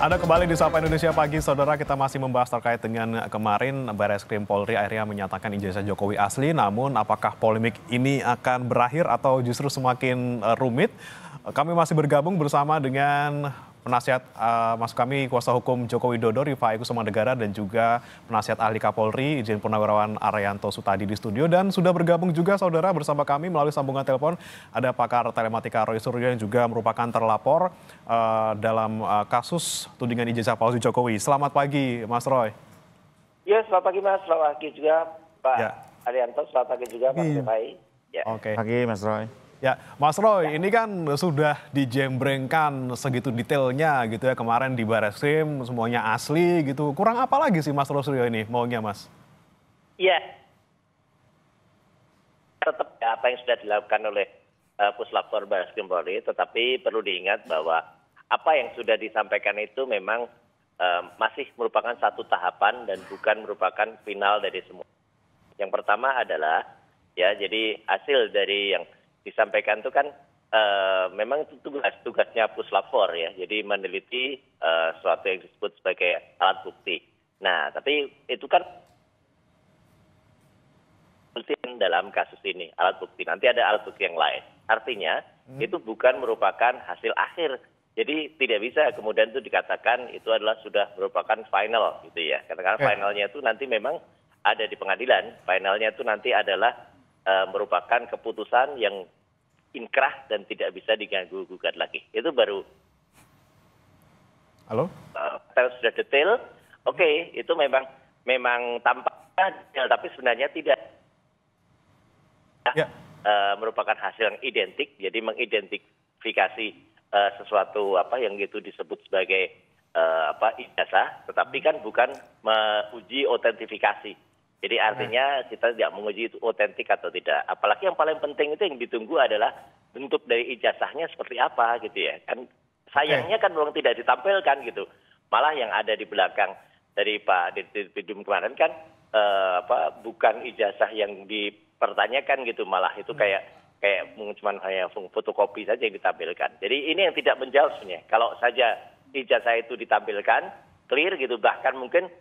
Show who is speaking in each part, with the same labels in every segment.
Speaker 1: Anda kembali di Sapa Indonesia Pagi, saudara. Kita masih membahas terkait dengan kemarin Barreskrim Polri akhirnya menyatakan ijazah Jokowi asli. Namun apakah polemik ini akan berakhir atau justru semakin rumit? Kami masih bergabung bersama dengan penasihat maksud kami kuasa hukum Joko Widodo, Rifai Kusumandegara, dan juga penasihat ahli Kapolri, Irjen Purnawirawan Arianto Sutadi di studio. Dan sudah bergabung juga saudara bersama kami melalui sambungan telepon ada pakar telematika Roy Suryo yang juga merupakan terlapor dalam kasus tudingan ijazah palsu Jokowi. Selamat pagi Mas Roy.
Speaker 2: Ya, selamat pagi Mas, selamat pagi juga Pak Arianto, selamat pagi juga Mas Rifai.
Speaker 3: Ya. Oke. Pagi Mas Roy.
Speaker 1: Ya, Mas Roy, ini kan sudah dijembrengkan segitu detailnya gitu ya kemarin di Barreskrim, semuanya asli gitu. Kurang apa lagi sih Mas Roy ini maunya Mas?
Speaker 2: Iya, tetap apa yang sudah dilakukan oleh Puslapor Barreskrim Polri, tetapi perlu diingat bahwa apa yang sudah disampaikan itu memang masih merupakan satu tahapan dan bukan merupakan final dari semua. Yang pertama adalah, ya jadi hasil dari yang disampaikan itu kan memang itu tugasnya Puslapor ya, jadi meneliti sesuatu yang disebut sebagai alat bukti. Nah, tapi itu kan dalam kasus ini alat bukti, nanti ada alat bukti yang lain. Artinya itu bukan merupakan hasil akhir. Jadi tidak bisa kemudian itu dikatakan itu adalah sudah merupakan final gitu ya. Karena finalnya itu nanti memang ada di pengadilan. Finalnya itu nanti adalah merupakan keputusan yang inkrah dan tidak bisa diganggu gugat lagi. Itu baru.
Speaker 1: Halo?
Speaker 2: Sudah detail. Oke, itu memang tampaknya detail, tapi sebenarnya tidak. Merupakan hasil yang identik. Jadi mengidentifikasi sesuatu apa yang itu disebut sebagai ijazah, tetapi kan bukan menguji otentifikasi. Jadi artinya kita tidak menguji itu otentik atau tidak. Apalagi yang paling penting itu yang ditunggu adalah bentuk dari ijazahnya seperti apa gitu ya. Kan sayangnya kan memang tidak ditampilkan gitu. Malah yang ada di belakang dari Pak Dirtipidum kemarin kan bukan ijazah yang dipertanyakan gitu, malah itu kayak cuma hanya fotokopi saja yang ditampilkan. Jadi ini yang tidak menjawab sebenarnya. Kalau saja ijazah itu ditampilkan clear gitu, bahkan mungkin.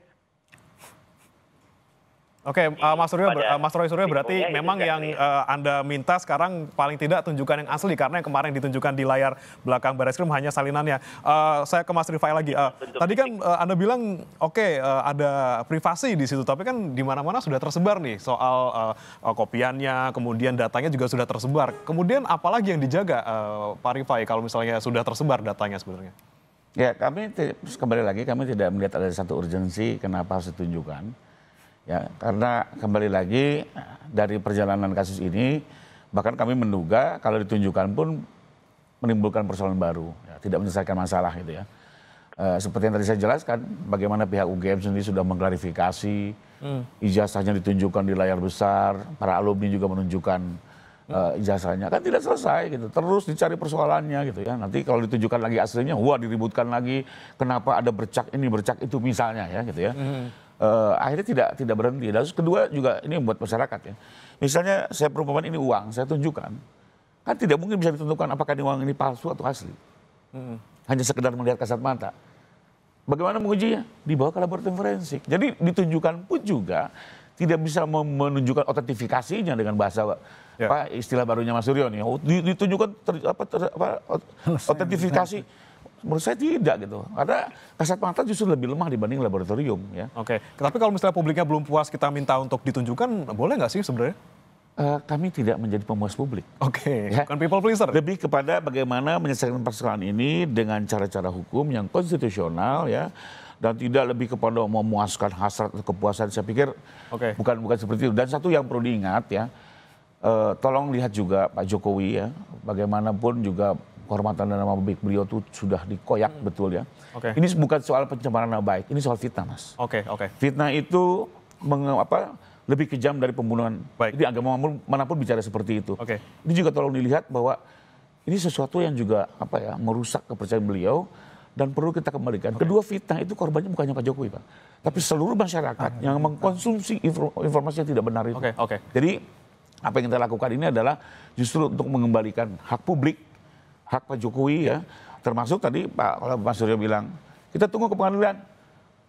Speaker 1: Oke, Mas Roy Suryo berarti memang yang Anda minta sekarang paling tidak tunjukkan yang asli, karena yang kemarin ditunjukkan di layar belakang Barreskrim hanya salinannya. Saya ke Mas Rifai lagi. Tadi kan Anda bilang ada privasi di situ, tapi kan di mana-mana sudah tersebar nih soal kopiannya, kemudian datanya juga sudah tersebar. Kemudian apalagi yang dijaga Pak Rifai kalau misalnya sudah tersebar datanya sebenarnya?
Speaker 3: Ya, kami kembali lagi kami tidak melihat ada satu urgensi kenapa harus ditunjukkan. Ya, karena kembali lagi dari perjalanan kasus ini, bahkan kami menduga kalau ditunjukkan pun menimbulkan persoalan baru, ya, tidak menyelesaikan masalah gitu ya. Seperti yang tadi saya jelaskan, bagaimana pihak UGM sendiri sudah mengklarifikasi, ijazahnya ditunjukkan di layar besar, para alumni juga menunjukkan ijazahnya, kan tidak selesai gitu, terus dicari persoalannya gitu ya. Nanti kalau ditunjukkan lagi aslinya, wah diributkan lagi, kenapa ada bercak ini bercak itu misalnya ya gitu ya. Akhirnya tidak berhenti. Dan kedua juga ini buat masyarakat ya. Misalnya saya perumpamaan ini uang, saya tunjukkan. Kan tidak mungkin bisa ditentukan apakah ini uang ini palsu atau asli. Hanya sekedar melihat kasat mata. Bagaimana mengujinya? Dibawa ke laboratorium forensik. Jadi ditunjukkan pun juga tidak bisa menunjukkan otentifikasinya dengan bahasa istilah barunya Mas Suryo nih. Ditunjukkan otentifikasi. Menurut saya tidak gitu, karena kasat mata justru lebih lemah dibanding laboratorium ya.
Speaker 1: Oke, tapi kalau misalnya publiknya belum puas kita minta untuk ditunjukkan, boleh nggak sih sebenarnya?
Speaker 3: Kami tidak menjadi pemuas publik.
Speaker 1: Oke, bukan people pleaser.
Speaker 3: Lebih kepada bagaimana menyelesaikan persoalan ini dengan cara-cara hukum yang konstitusional ya, dan tidak lebih kepada memuaskan hasrat atau kepuasan. Saya pikir bukan seperti itu. Dan satu yang perlu diingat ya, tolong lihat juga Pak Jokowi ya, bagaimanapun juga kehormatan dan nama baik beliau itu sudah dikoyak betul ya. Ini bukan soal pencemaran nama baik, ini soal fitnah Mas. Fitnah itu lebih kejam dari pembunuhan. Jadi agama manapun bicara seperti itu. Ini juga tolong dilihat bahwa ini sesuatu yang juga merusak kepercayaan beliau dan perlu kita kembalikan. Kedua, fitnah itu korbannya bukan hanya Pak Jokowi Pak, tapi seluruh masyarakat yang mengkonsumsi informasi yang tidak benar itu. Jadi apa yang kita lakukan ini adalah justru untuk mengembalikan hak publik, hak Pak Jokowi ya, termasuk tadi Pak Mas Suryo bilang Kita tunggu ke pengadilan.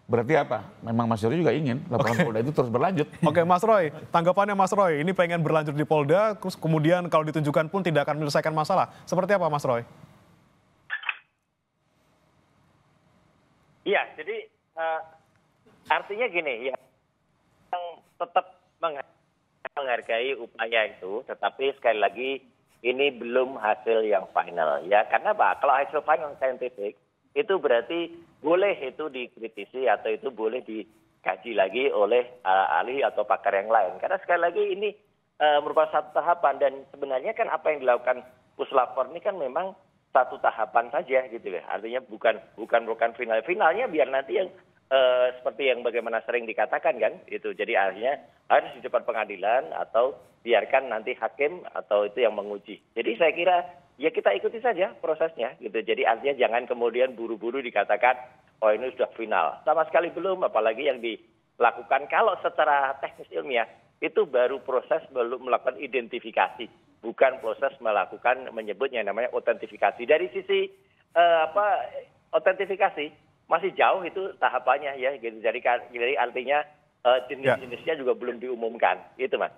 Speaker 3: Berarti apa? Memang Mas Yoris juga ingin laporan Polda itu terus berlanjut.
Speaker 1: Oke, Mas Roy, tanggapannya Mas Roy, ini pengen berlanjut di Polda, terus kemudian kalau ditunjukkan pun tidak akan menyelesaikan masalah. Seperti apa, Mas Roy?
Speaker 2: Iya, jadi artinya gini, ya, yang tetap menghargai upaya itu, tetapi sekali lagi ini belum hasil yang final, ya. Karena apa? Kalau hasil final scientific itu berarti boleh itu dikritisi atau itu boleh dikaji lagi oleh ahli atau pakar yang lain. Karena sekali lagi ini merupakan satu tahapan dan sebenarnya kan apa yang dilakukan Puslapor ini kan memang satu tahapan saja gitu ya. Artinya bukan finalnya biar nanti yang seperti yang bagaimana sering dikatakan kan itu. Jadi artinya harus di depan pengadilan atau biarkan nanti hakim atau itu yang menguji. Jadi saya kira ya kita ikuti saja prosesnya gitu. Jadi artinya jangan kemudian buru-buru dikatakan oh ini sudah final. Sama sekali belum, apalagi yang dilakukan kalau secara teknis ilmiah itu baru proses belum melakukan identifikasi, bukan proses melakukan menyebutnya namanya otentifikasi. Dari sisi otentifikasi masih jauh itu tahapannya ya gitu. Jadi artinya jenis-jenisnya juga belum diumumkan, gitu Mas.